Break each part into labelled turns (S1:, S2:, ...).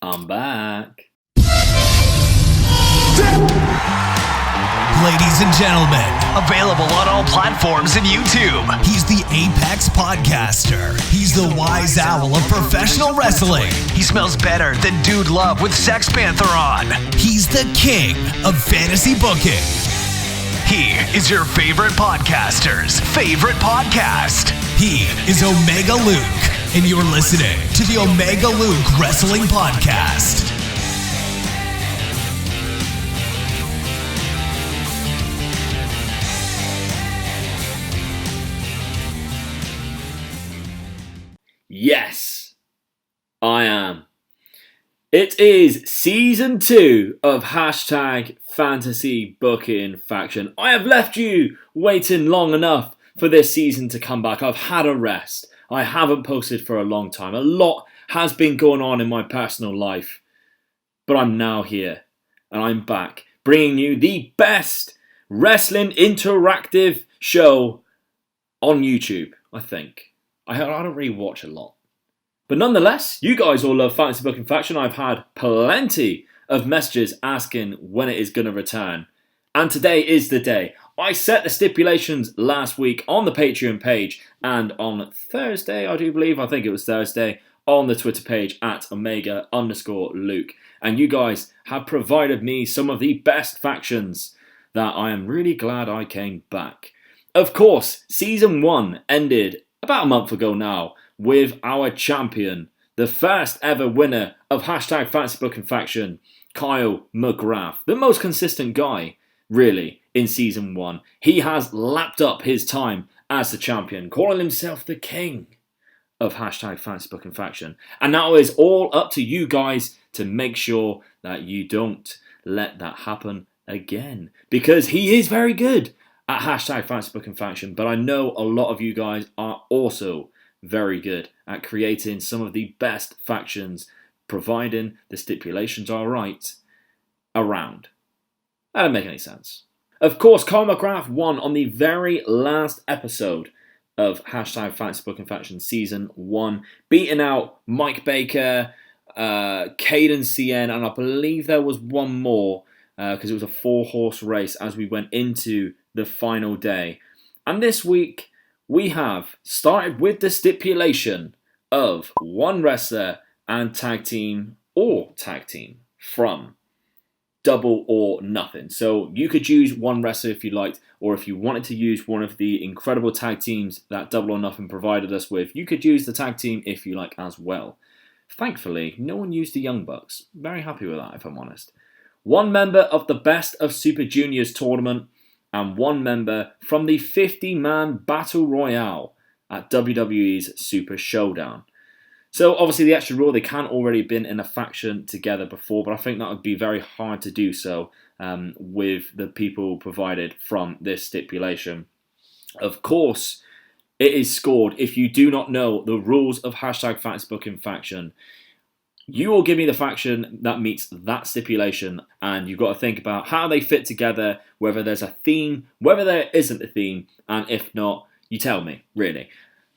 S1: I'm back.
S2: Ladies and gentlemen,
S3: available on all platforms and YouTube.
S2: He's the Apex Podcaster. He's the wise owl of professional wrestling.
S3: He smells better than Dude Love with Sex Panther on.
S2: He's the king of fantasy booking.
S3: He is your favorite podcaster's favorite podcast.
S2: He is Omega Luke, and you're listening to the Omega Luke Wrestling Podcast.
S1: Yes, I am. It is Season 2 of Hashtag Fantasy Booking Faction. I have left you waiting long enough for this season to come back. I've had a rest. I haven't posted for a long time. A lot has been going on in my personal life. But I'm now here, and I'm back, bringing you the best wrestling interactive show on YouTube, I think. I don't really watch a lot. But nonetheless, you guys all love Fantasy Booking Faction. I've had plenty of messages asking when it is going to return. And today is the day. I set the stipulations last week on the Patreon page and on Thursday, I think it was Thursday, on the Twitter page at Omega_Luke. And you guys have provided me some of the best factions that I am really glad I came back. Of course, Season 1 ended about a month ago now with our champion, the first ever winner of Hashtag Fantasy Booking Faction, Kyle McGrath, the most consistent guy, really, in Season 1. He has lapped up his time as the champion, calling himself the king of Hashtag Fantasy Booking Faction. And now it is all up to you guys to make sure that you don't let that happen again, because he is very good at Hashtag Fantasy Booking Faction, but I know a lot of you guys are also very good at creating some of the best factions, providing the stipulations are right, around. That doesn't make any sense. Of course, Kyle McGrath won on the very last episode of Hashtag Fantasy Booking Faction Season 1, beating out Mike Baker, Cadence En, and I believe there was one more, because it was a 4-horse race as we went into the final day. And this week, we have started with the stipulation of one wrestler and tag team from Double or Nothing. So you could use one wrestler if you liked, or if you wanted to use one of the incredible tag teams that Double or Nothing provided us with, you could use the tag team if you like as well. Thankfully, no one used the Young Bucks. Very happy with that, if I'm honest. One member of the Best of Super Juniors tournament, and one member from the 50-man Battle Royale at WWE's Super Showdown. So obviously the extra rule, they can already been in a faction together before, but I think that would be very hard to do so with the people provided from this stipulation. Of course, it is scored. If you do not know the rules of Hashtag Fantasy Booking Faction, you will give me the faction that meets that stipulation, and you've got to think about how they fit together, whether there's a theme, whether there isn't a theme, and if not, you tell me, really.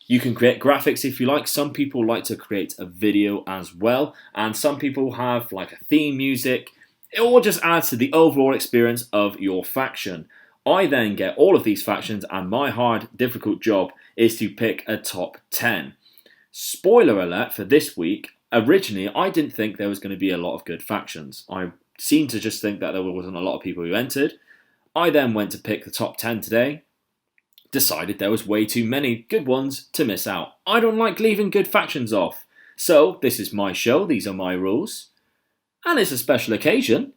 S1: You can create graphics if you like. Some people like to create a video as well, and some people have like a theme music. It all just adds to the overall experience of your faction. I then get all of these factions, and my hard, difficult job is to pick a top 10. Spoiler alert for this week, originally, I didn't think there was going to be a lot of good factions. I seemed to just think that there wasn't a lot of people who entered. I then went to pick the top 10 today. Decided there was way too many good ones to miss out. I don't like leaving good factions off. So, this is my show, these are my rules. And it's a special occasion.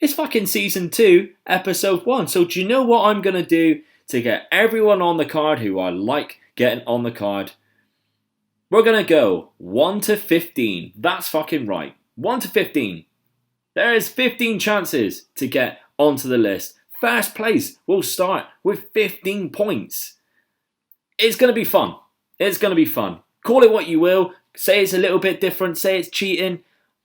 S1: It's fucking Season 2, Episode 1. So do you know what I'm going to do to get everyone on the card who I like getting on the card? We're going to go 1 to 15. That's fucking right. 1 to 15. There is 15 chances to get onto the list. First place will start with 15 points. It's going to be fun. It's going to be fun. Call it what you will. Say it's a little bit different. Say it's cheating.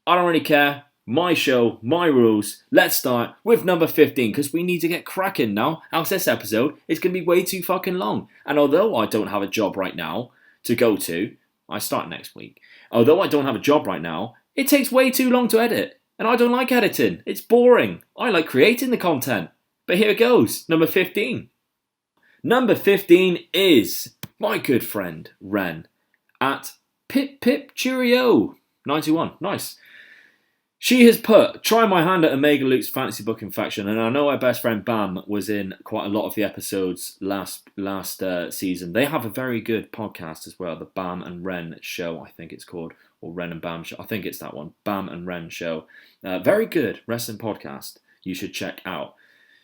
S1: I don't really care. My show, my rules. Let's start with number 15 because we need to get cracking now. Else this episode is going to be way too fucking long. And although I don't have a job right now to go to, I start next week. Although I don't have a job right now, It takes way too long to edit, and I don't like editing. It's boring. I like creating the content. But here it goes, number 15. Number 15 is my good friend, Ren, at Pip Pip Cheerio 91. Nice. She has put, try my hand at a MegaLutz fantasy booking faction, and I know our best friend Bam was in quite a lot of the episodes last season. They have a very good podcast as well, the Bam and Ren show, I think it's called, or Ren and Bam show. I think it's that one, Bam and Ren show. Very good wrestling podcast you should check out.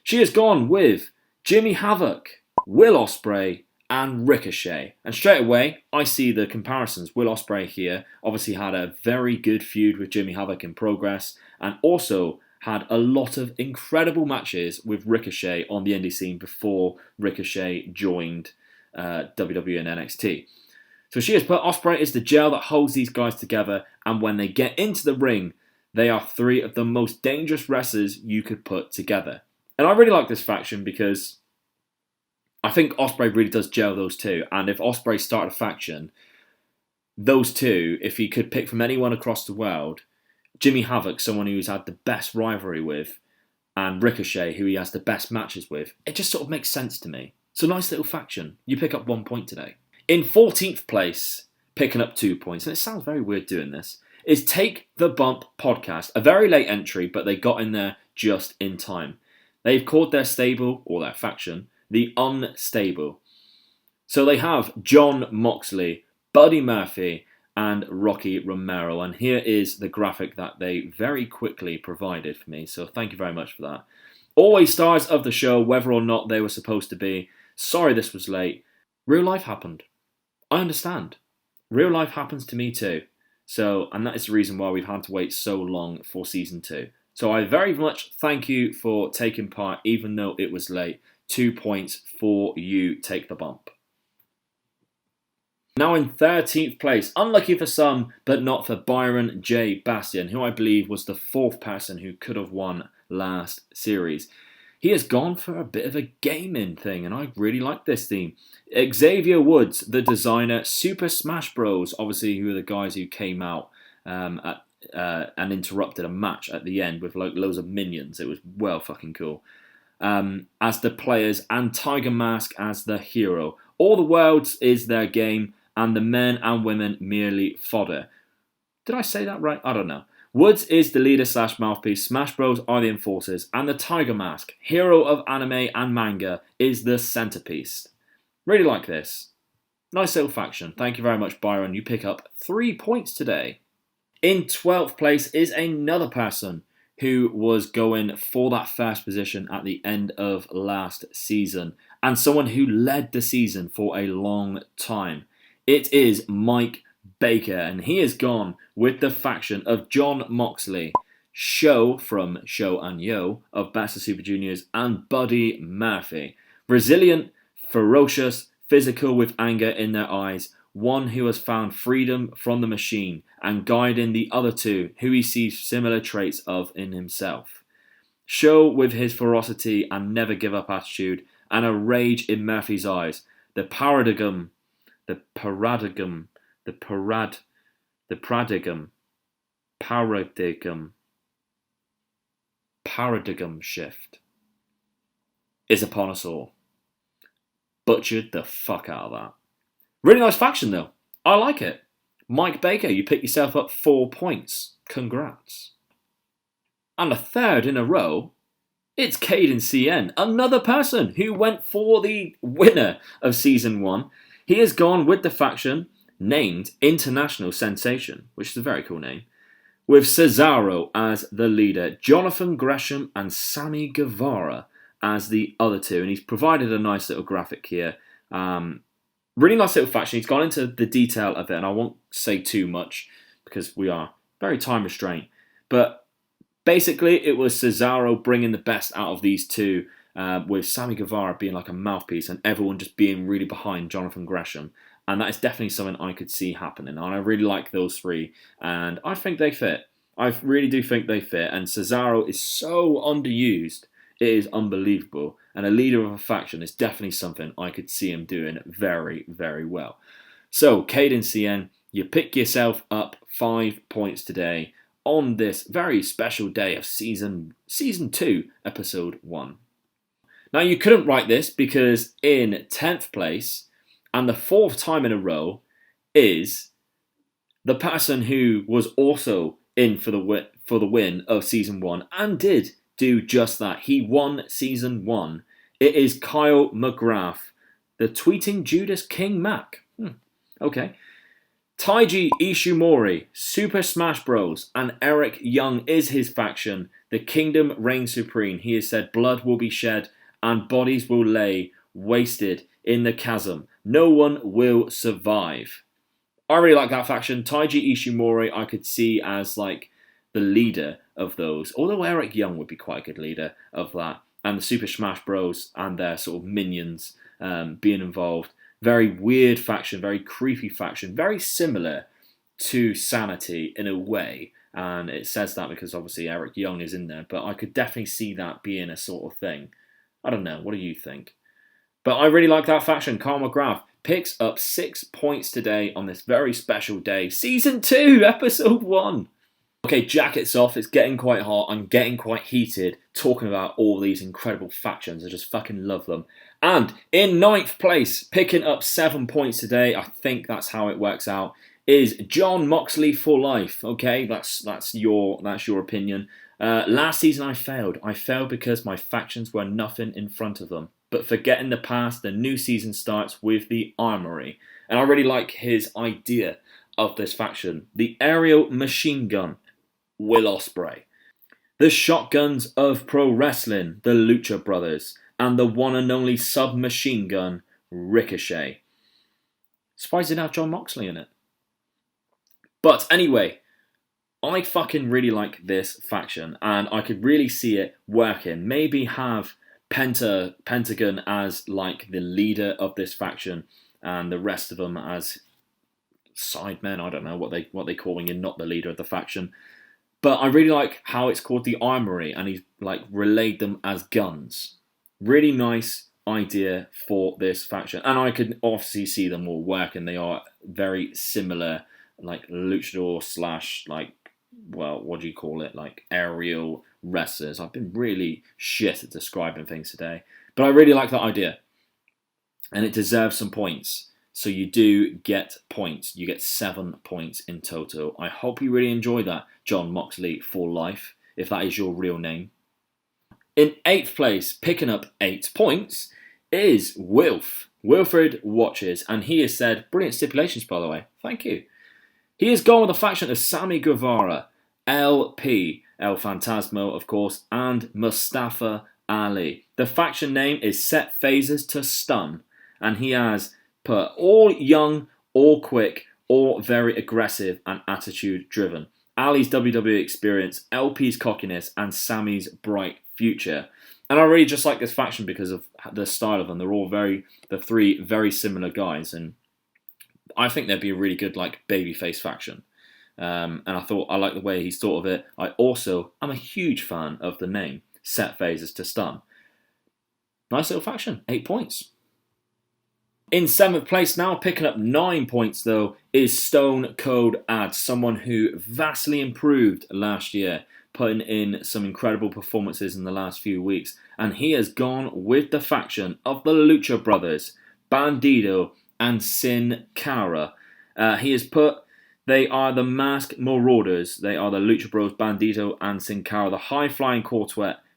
S1: She has gone with Jimmy Havoc, Will Ospreay, and Ricochet. And straight away, I see the comparisons. Will Ospreay here obviously had a very good feud with Jimmy Havoc in progress, and also had a lot of incredible matches with Ricochet on the indie scene before Ricochet joined WWE and NXT. So she has put Ospreay is the gel that holds these guys together, and when they get into the ring, they are three of the most dangerous wrestlers you could put together. And I really like this faction because I think Ospreay really does gel those two. And if Ospreay started a faction, those two, if he could pick from anyone across the world, Jimmy Havoc, someone who's had the best rivalry with, and Ricochet, who he has the best matches with, it just sort of makes sense to me. It's a nice little faction. You pick up 1 point today. In 14th place, picking up 2 points, and it sounds very weird doing this, is Take the Bump podcast. A very late entry, but they got in there just in time. They've called their stable, or their faction, the Unstable. So they have Jon Moxley, Buddy Murphy, and Rocky Romero. And here is the graphic that they very quickly provided for me. So thank you very much for that. Always stars of the show, whether or not they were supposed to be. Sorry this was late. Real life happened. I understand. Real life happens to me too. So, and that is the reason why we've had to wait so long for season 2. So I very much thank you for taking part, even though it was late. 2 points for you, Take the Bump. Now in 13th place, unlucky for some, but not for Byron J Bastian, who I believe was the 4th person who could have won last series. He has gone for a bit of a gaming thing, and I really like this theme. Xavier Woods, the designer, Super Smash Bros, obviously who are the guys who came out and interrupted a match at the end with like loads of minions. It was well fucking cool. As the players, and Tiger Mask as the hero. All the worlds is their game, and the men and women merely fodder. Did I say that right? I don't know. Woods is the leader / mouthpiece, Smash Bros are the enforcers, and the Tiger Mask, hero of anime and manga, is the centerpiece. Really like this. Nice little faction. Thank you very much, Byron. You pick up 3 points today. In 12th place is another person who was going for that first position at the end of last season, and someone who led the season for a long time. It is Mike Baker, and he has gone with the faction of Jon Moxley, Show from Show and Yo of Best of Super Juniors, and Buddy Murphy. Resilient, ferocious, physical with anger in their eyes, one who has found freedom from the machine and guiding the other two who he sees similar traits of in himself. Show with his ferocity and never give up attitude and a rage in Murphy's eyes. The paradigm shift is upon us all. Butchered the fuck out of that. Really nice faction though. I like it. Mike Baker, you pick yourself up 4 points. Congrats. And a third in a row, it's Cadence En, another person who went for the winner of Season 1. He has gone with the faction named International Sensation, which is a very cool name, with Cesaro as the leader, Jonathan Gresham and Sammy Guevara as the other two. And he's provided a nice little graphic here. Really nice little faction. He's gone into the detail of it, and I won't say too much because we are very time restrained. But basically, it was Cesaro bringing the best out of these two, with Sammy Guevara being like a mouthpiece and everyone just being really behind Jonathan Gresham. And that is definitely something I could see happening. And I really like those three, and I think they fit. I really do think they fit. And Cesaro is so underused. It is unbelievable. And a leader of a faction is definitely something I could see him doing very, very well. So, Cadence En, you pick yourself up 5 points today. on this very special day of season 2, episode 1. Now, you couldn't write this because in 10th place, and the 4th time in a row, is the person who was also in for the win of season 1 and did do just that. He won season 1. It is Kyle McGrath, the tweeting Judas King Mac. Okay. Taiji Ishimori, Super Smash Bros. And Eric Young is his faction. The kingdom reigns supreme. He has said blood will be shed and bodies will lay wasted in the chasm. No one will survive. I really like that faction. Taiji Ishimori I could see as like the leader of those. Although Eric Young would be quite a good leader of that. And the Super Smash Bros. And their sort of minions being involved. Very weird faction, very creepy faction. Very similar to Sanity in a way. And it says that because obviously Eric Young is in there. But I could definitely see that being a sort of thing. I don't know. What do you think? But I really like that faction. Kyle McGrath picks up 6 points today on this very special day. Season 2, episode 1. Okay, jackets off. It's getting quite hot. I'm getting quite heated talking about all these incredible factions. I just fucking love them. And in 9th place, picking up 7 points today, I think that's how it works out, is Jon Moxley for life. Okay, that's your opinion. Last season I failed. I failed because my factions were nothing in front of them. But forgetting the past, the new season starts with the Armory. And I really like his idea of this faction. The aerial machine gun, Will Ospreay. The shotguns of pro wrestling, the Lucha Brothers. And the one and only submachine gun, Ricochet. Surprised it didn't have Jon Moxley in it. But anyway, I fucking really like this faction. And I could really see it working. Maybe have Pentagon as like the leader of this faction. And the rest of them as sidemen. I don't know what they calling him, not the leader of the faction. But I really like how it's called the Armory. And he's like relayed them as guns. Really nice idea for this faction. And I could obviously see them all work. And they are very similar, like luchador slash like, well, what do you call it? Like aerial wrestlers. I've been really shit at describing things today. But I really like that idea. And it deserves some points. So you do get points. You get 7 points in total. I hope you really enjoy that, Jon Moxley for life, if that is your real name. In 8th place, picking up 8 points, is Wilfred Watches. And he has said, brilliant stipulations by the way, thank you. He has gone with the faction of Sammy Guevara, LP, El Fantasmo of course, and Mustafa Ali. The faction name is Set Phases to Stun. And he has put all young, all quick, all very aggressive and attitude driven. Ali's WWE experience, LP's cockiness, and Sammy's bright future. And I really just like this faction because of the style of them. They're all the 3 very similar guys, and I think they'd be a really good like babyface faction. And I like the way he's thought of it. I also am a huge fan of the name Set Phases to Stun. Nice little faction, 8 points. In 7th place now, picking up 9 points though, is Stone Cold Ads, someone who vastly improved last year, putting in some incredible performances in the last few weeks. And he has gone with the faction of the Lucha Brothers, Bandido and Sin Cara. He has put, they are the Masked Marauders. They are the Lucha Bros, Bandido and Sin Cara, the high-flying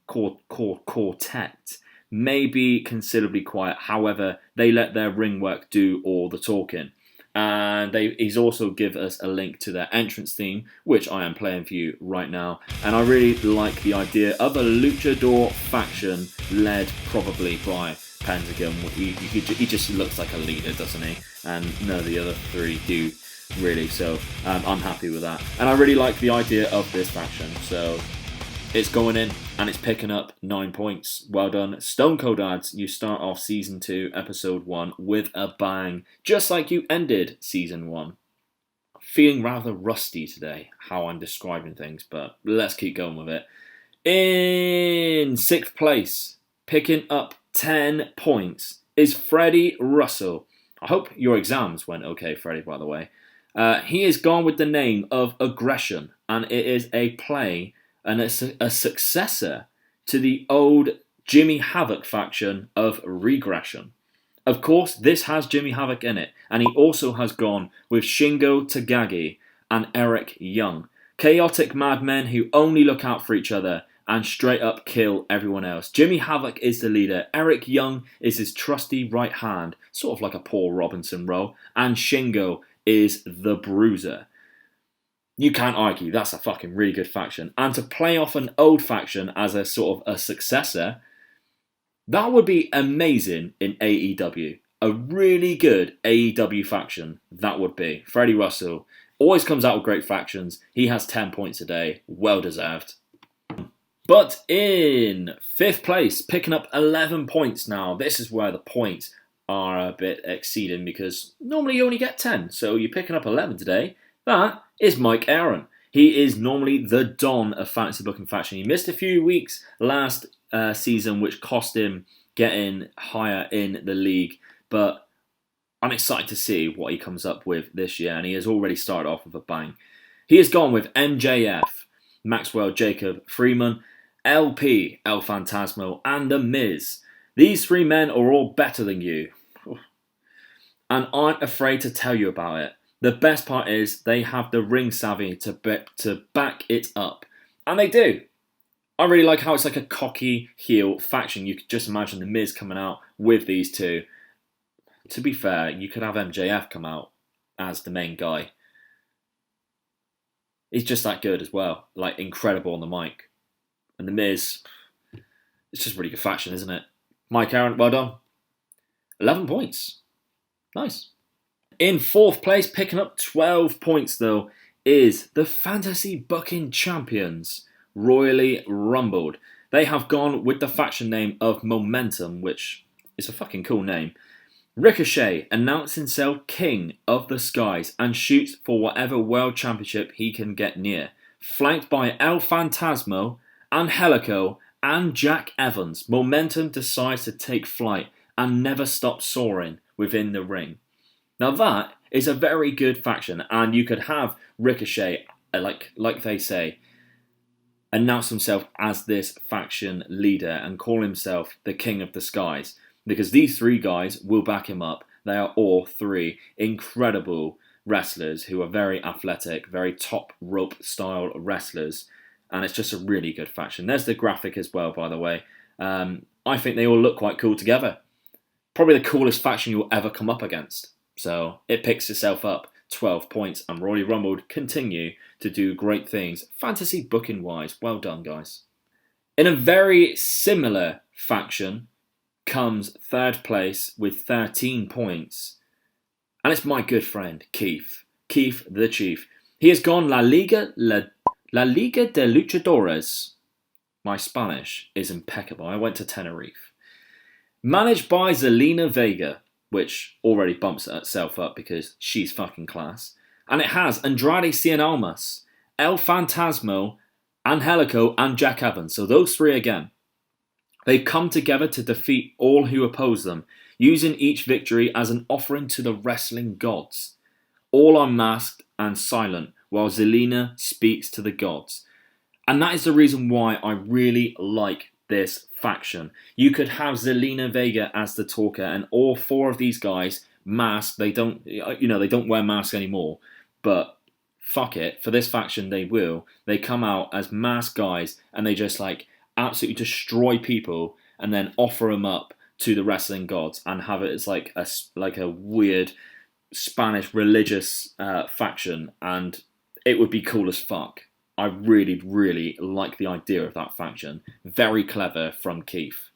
S1: quartet. May be considerably quiet, however, they let their ring work do all the talking. And he's also given us a link to their entrance theme, which I am playing for you right now. And I really like the idea of a luchador faction led probably by Pentagon. He just looks like a leader, doesn't he? And none of the other 3 do really, so I'm happy with that. And I really like the idea of this faction, so it's going in and it's picking up 9 points. Well done, Stone Cold Ads. You start off Season 2, Episode 1 with a bang, just like you ended Season 1. Feeling rather rusty today, how I'm describing things, but let's keep going with it. In 6th place, picking up 10 points, is Freddie Russell. I hope your exams went okay, Freddie, by the way. He has gone with the name of Aggression, and it is a play and it's a successor to the old Jimmy Havoc faction of Regression. Of course, this has Jimmy Havoc in it, and he also has gone with Shingo Takagi and Eric Young. Chaotic madmen who only look out for each other and straight up kill everyone else. Jimmy Havoc is the leader, Eric Young is his trusty right hand, sort of like a Paul Robinson role, and Shingo is the bruiser. You can't argue, that's a fucking really good faction. And to play off an old faction as a sort of a successor, that would be amazing in AEW. A really good AEW faction, that would be. Freddie Russell always comes out with great factions. He has 10 points a day. Well deserved. But in 5th place, picking up 11 points now. This is where the points are a bit exceeding because normally you only get 10. So you're picking up 11 today. That is Mike Aaron. He is normally the Don of Fantasy Booking Faction. He missed a few weeks last season, which cost him getting higher in the league. But I'm excited to see what he comes up with this year, and he has already started off with a bang. He has gone with MJF, Maxwell Jacob Freeman, LP, El Phantasmo, and The Miz. These 3 men are all better than you, and aren't afraid to tell you about it. The best part is they have the ring savvy to back it up. And they do. I really like how it's like a cocky heel faction. You could just imagine The Miz coming out with these two. To be fair, you could have MJF come out as the main guy. He's just that good as well. Like, incredible on the mic. And The Miz, it's just a really good faction, isn't it? Mike Aaron, well done. 11 points. Nice. In 4th place, picking up 12 points though, is the Fantasy Booking Champions, Royally Rumbled. They have gone with the faction name of Momentum, which is a fucking cool name. Ricochet announced himself King of the Skies and shoots for whatever World Championship he can get near. Flanked by El Phantasmo, Angelico, and Jack Evans, Momentum decides to take flight and never stop soaring within the ring. Now that is a very good faction, and you could have Ricochet, like they say, announce himself as this faction leader and call himself the King of the Skies, because these 3 guys will back him up. They are all 3 incredible wrestlers who are very athletic, very top rope style wrestlers, and it's just a really good faction. There's the graphic as well, by the way. I think they all look quite cool together. Probably the coolest faction you'll ever come up against. So it picks itself up 12 points, and Royally Rumbled continue to do great things fantasy booking wise. Well done, guys. In a very similar faction comes 3rd place with 13 points, and it's my good friend Keith the Chief. He has gone La Liga de Luchadores. My Spanish is impeccable. I went to Tenerife. Managed by Zelina Vega, which already bumps itself up because she's fucking class. And it has Andrade Cien Almas, El Phantasmo, Angelico, and Jack Evans. So those 3 again. They come together to defeat all who oppose them, using each victory as an offering to the wrestling gods. All are masked and silent, while Zelina speaks to the gods. And that is the reason why I really like this faction. You could have Zelina Vega as the talker, and all 4 of these guys masked. They don't wear masks anymore, but fuck it, for this faction they will. They come out as masked guys, and they just like absolutely destroy people, and then offer them up to the wrestling gods, and have it as like a weird Spanish religious faction, and it would be cool as fuck. I really, really like the idea of that faction. Very clever from Keith.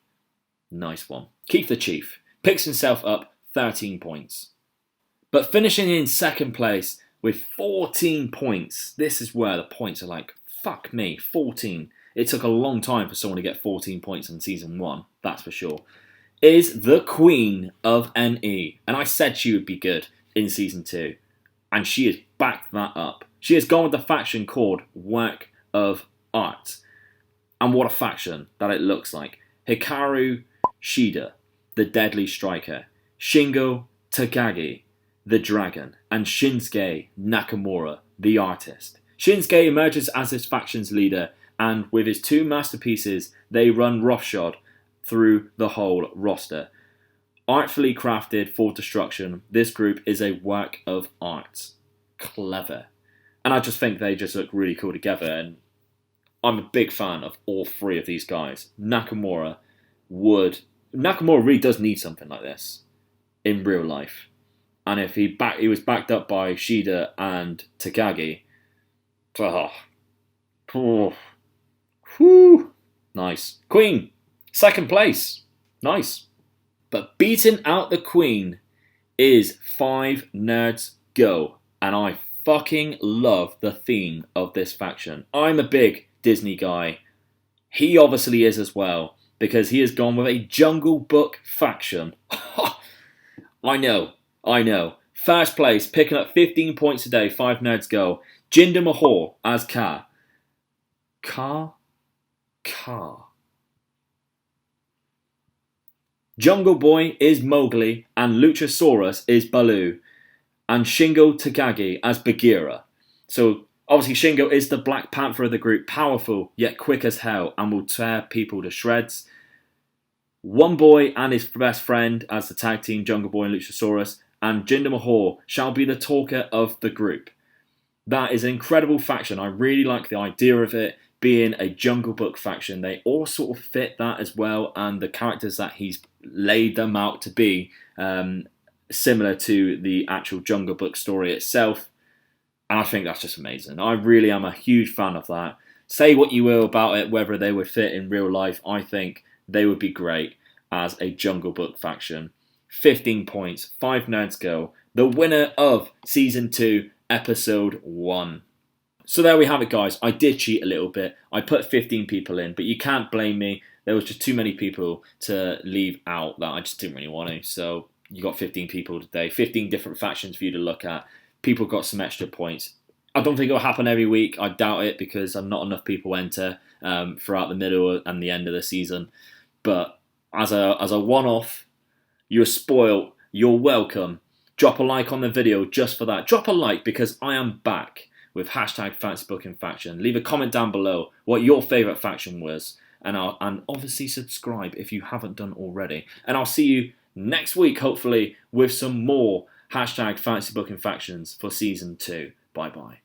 S1: Nice one. Keith the Chief picks himself up 13 points. But finishing in 2nd place with 14 points. This is where the points are like, fuck me, 14. It took a long time for someone to get 14 points in Season 1, that's for sure. Is the Queen of NE. And I said she would be good in Season 2. And she has backed that up. She has gone with the faction called Work of Art. And what a faction that it looks like. Hikaru Shida, the Deadly Striker. Shingo Takagi, the Dragon, and Shinsuke Nakamura, the artist. Shinsuke emerges as this faction's leader, and with his 2 masterpieces, they run roughshod through the whole roster. Artfully crafted for destruction, this group is a work of art. Clever. And I just think they just look really cool together, and I'm a big fan of all 3 of these guys. Nakamura really does need something like this in real life. And if he was backed up by Shida and Takagi, nice. Queen, 2nd place. Nice. But beating out the Queen is 5 Nerds Go. And I fucking love the theme of this faction. I'm a big Disney guy. He obviously is as well, because he has gone with a Jungle Book faction. I know. 1st place, picking up 15 points today, 5 Nerds Go. Jinder Mahal as Ka. Jungle Boy is Mowgli, and Luchasaurus is Baloo, and Shingo Takagi as Bagheera. So obviously Shingo is the Black Panther of the group, powerful yet quick as hell, and will tear people to shreds. One Boy and his best friend as the tag team, Jungle Boy and Luchasaurus, and Jinder Mahal shall be the talker of the group. That is an incredible faction. I really like the idea of it being a Jungle Book faction. They all sort of fit that as well, and the characters that he's laid them out to be similar to the actual Jungle Book story itself. And I think that's just amazing. I really am a huge fan of that. Say what you will about it, whether they would fit in real life, I think they would be great as a Jungle Book faction. 15 points, 5 Nerds Go. The winner of Season 2, Episode 1. So there we have it, guys. I did cheat a little bit. I put 15 people in, but you can't blame me. There was just too many people to leave out that I just didn't really want to. So you got 15 people today, 15 different factions for you to look at. People got some extra points. I don't think it'll happen every week. I doubt it, because not enough people enter throughout the middle and the end of the season. But as a one-off, you're spoiled. You're welcome. Drop a like on the video just for that. Drop a like, because I am back with hashtag Fantasy Booking Faction. Leave a comment down below what your favourite faction was. And obviously subscribe if you haven't done already. And I'll see you next week, hopefully, with some more hashtag Fantasy Booking Factions for Season 2. Bye-bye.